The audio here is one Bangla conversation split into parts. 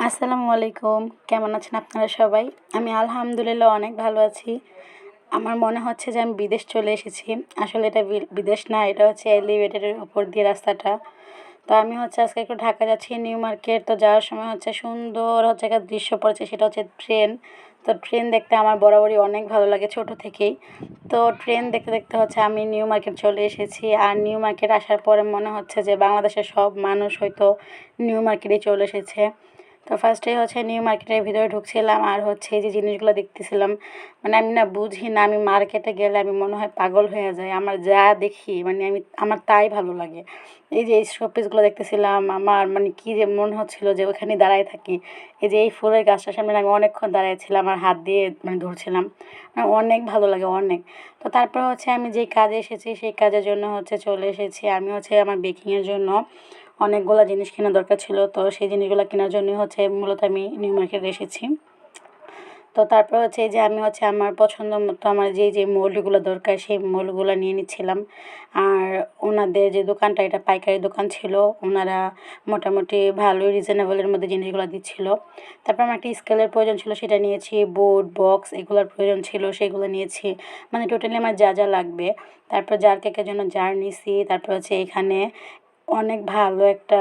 আসসালামু আলাইকুম। কেমন আছেন আপনারা সবাই? আমি আলহামদুলিল্লাহ অনেক ভালো আছি। আমার মনে হচ্ছে যে আমি বিদেশ চলে এসেছি। আসলে এটা বিদেশ না, এটা হচ্ছে এলিভেটেডের উপর দিয়ে রাস্তাটা। তো আমি হচ্ছে আজকে একটু ঢাকা যাচ্ছি নিউ মার্কেট। তো যাওয়ার সময় হচ্ছে সুন্দর হচ্ছে একটা দৃশ্য পড়েছে, সেটা হচ্ছে ট্রেন। তো ট্রেন দেখতে আমার বরাবরই অনেক ভালো লাগে ছোট থেকেই। তো ট্রেন দেখতে দেখতে হচ্ছে আমি নিউ মার্কেট চলে এসেছি। আর নিউ মার্কেট আসার পরে মনে হচ্ছে যে বাংলাদেশের সব মানুষ হয়তো নিউ মার্কেটে চলে এসেছে। তো ফার্স্টেই হচ্ছে নিউ মার্কেটের ভিতরে ঢুকছিলাম আর হচ্ছে এই যে জিনিসগুলো দেখতেছিলাম, মানে আমি না বুঝি না, আমি মার্কেটে গেলে আমি মনে হয় পাগল হয়ে যাই। আমার যা দেখি মানে আমার তাই ভালো লাগে। এই যে এই শোপিসগুলো দেখতেছিলাম, আমার মানে কী যে মনে হচ্ছিল যে ওখানে দাঁড়ায় থাকি। এই যে এই ফুলের গাছটার সামনে আমি অনেকক্ষণ দাঁড়াইছিলাম আর হাত দিয়ে মানে ধরছিলাম। অনেক ভালো লাগে অনেক। তো তারপর হচ্ছে আমি যেই কাজে এসেছি সেই কাজের জন্য হচ্ছে চলে এসেছি। আমি হচ্ছে আমার বেকিংয়ের জন্য অনেকগুলো জিনিস কেনার দরকার ছিল। তো সেই জিনিসগুলো কেনার জন্যই হচ্ছে মূলত আমি নিউ মার্কেটে এসেছি। তো তারপর হচ্ছে এই যে আমি হচ্ছে আমার পছন্দ মতো আমার যে মৌলগুলো দরকার সেই মৌলগুলো নিয়ে নিচ্ছিলাম। আর ওনাদের যে দোকানটা, এটা পাইকারি দোকান ছিল। ওনারা মোটামুটি ভালোই রিজনেবলের মধ্যে জিনিসগুলো দিচ্ছিল। তারপর আমার একটা স্কেলের প্রয়োজন ছিল, সেটা নিয়েছি। বোর্ড, বক্স এগুলোর প্রয়োজন ছিল, সেগুলো নিয়েছি। মানে টোটালি আমার যা যা লাগবে। তারপর জার কেকের জন্য জার নিছি। তারপর হচ্ছে এখানে অনেক ভালো একটা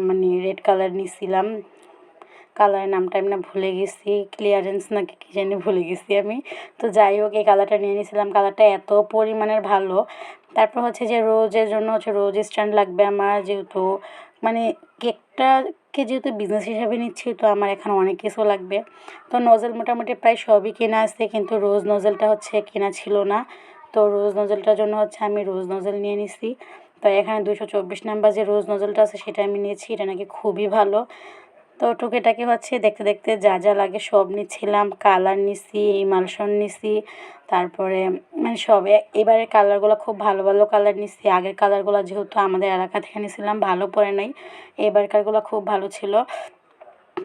মানে রেড কালার নিছিলাম। কালারের নামটা আমি না ভুলে গেছি, ক্লিয়ারেন্স নাকি কী জানি ভুলে গেছি আমি। তো যাই হোক, এই কালারটা নিয়ে নিয়েছিলাম। কালারটা এত পরিমাণের ভালো। তারপর হচ্ছে যে রোজের জন্য হচ্ছে রোজ স্ট্যান্ড লাগবে আমার, যেহেতু মানে কেকটাকে যেহেতু বিজনেস হিসাবে নিচ্ছি, তো আমার এখানে অনেক কিছু লাগবে। তো নজেল মোটামুটি প্রায় সবই কেনা আছে, কিন্তু রোজ নজেলটা হচ্ছে কেনা ছিল না। তো রোজ নজেলটার জন্য হচ্ছে আমি রোজ নজেল নিয়ে নিছি। তো এখানে 224 নাম্বার যে রোজ নজলটা আছে সেটা আমি নিয়েছি, এটা নাকি খুবই ভালো। তো টুকিটাকি হচ্ছে দেখতে দেখতে যা যা লাগে সব নিচ্ছিলাম। কালার নিছি, ইমালশন নিছি, তারপরে মানে সব এবারের কালারগুলো খুব ভালো ভালো কালার নিছি। আগের কালারগুলো যেহেতু আমাদের এলাকা থেকে নিয়েছিলাম, ভালো পড়ে নাই। এবারকারগুলো খুব ভালো ছিল।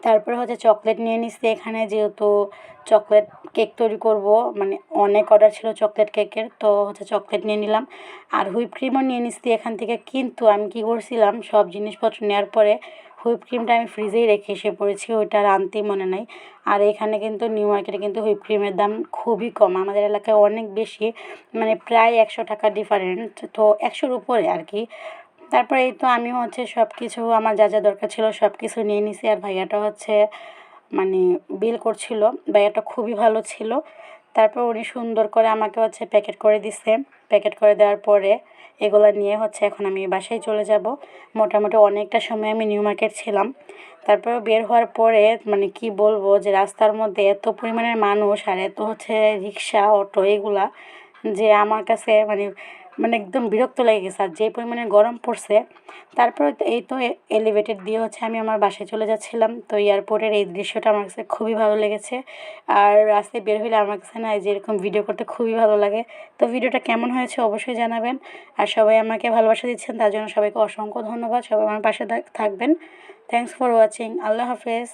তারপরে হচ্ছে চকলেট নিয়ে নিচ্ছি এখানে, যেহেতু চকলেট কেক তৈরি করব, মানে অনেক অর্ডার ছিল চকলেট কেকের, তো হচ্ছে চকলেট নিয়ে নিলাম। আর হুইপ ক্রিমও নিয়ে নিচ্ছি এখান থেকে। কিন্তু আমি কী করছিলাম, সব জিনিসপত্র নেওয়ার পরে হুইপ ক্রিমটা আমি ফ্রিজেই রেখে এসে পড়েছি, ওইটা আর আনতেই মনে নাই। আর এখানে কিন্তু নিউ মার্কেটে কিন্তু হুইপ ক্রিমের দাম খুবই কম, আমাদের এলাকায় অনেক বেশি, মানে প্রায় 100 টাকা ডিফারেন্ট, তো 100-র উপরে আর কি। তারপরে এই তো আমিও হচ্ছে সব কিছু আমার যা যা দরকার ছিল সব কিছু নিয়ে নিছি। আর ভাইয়াটা হচ্ছে মানে বিল করছিল। ভাইয়াটা খুবই ভালো ছিল। তারপর উনি সুন্দর করে আমাকে হচ্ছে প্যাকেট করে দিছে। প্যাকেট করে দেওয়ার পরে এগুলো নিয়ে হচ্ছে এখন আমি বাসায় চলে যাব। মোটামুটি অনেকটা সময় আমি নিউ মার্কেট ছিলাম। তারপরে বের হওয়ার পরে মানে কি বলবো, যে রাস্তার মধ্যে এত পরিমাণের মানুষ আর এত হচ্ছে রিক্সা, অটো এগুলা, যে আমার কাছে মানে মানে একদম বিরক্ত লেগে গেছে। আর যে পরিমাণে গরম পড়ছে, তারপরে তো এই তো এলিভেটেড দিয়ে হচ্ছে আমি আমার বাসায় চলে যাচ্ছিলাম। তো এয়ারপোর্টের এই দৃশ্যটা আমার কাছে খুবই ভালো লেগেছে। আর রাস্তায় বের হলে আমার কাছে না এই যে এরকম ভিডিও করতে খুবই ভালো লাগে। তো ভিডিওটা কেমন হয়েছে অবশ্যই জানাবেন। আর সবাই আমাকে ভালোবাসা দিচ্ছেন, তার জন্য সবাইকে অসংখ্য ধন্যবাদ। সবাই আমার পাশে থাকবেন। Thanks for watching. আল্লাহ হাফেজ।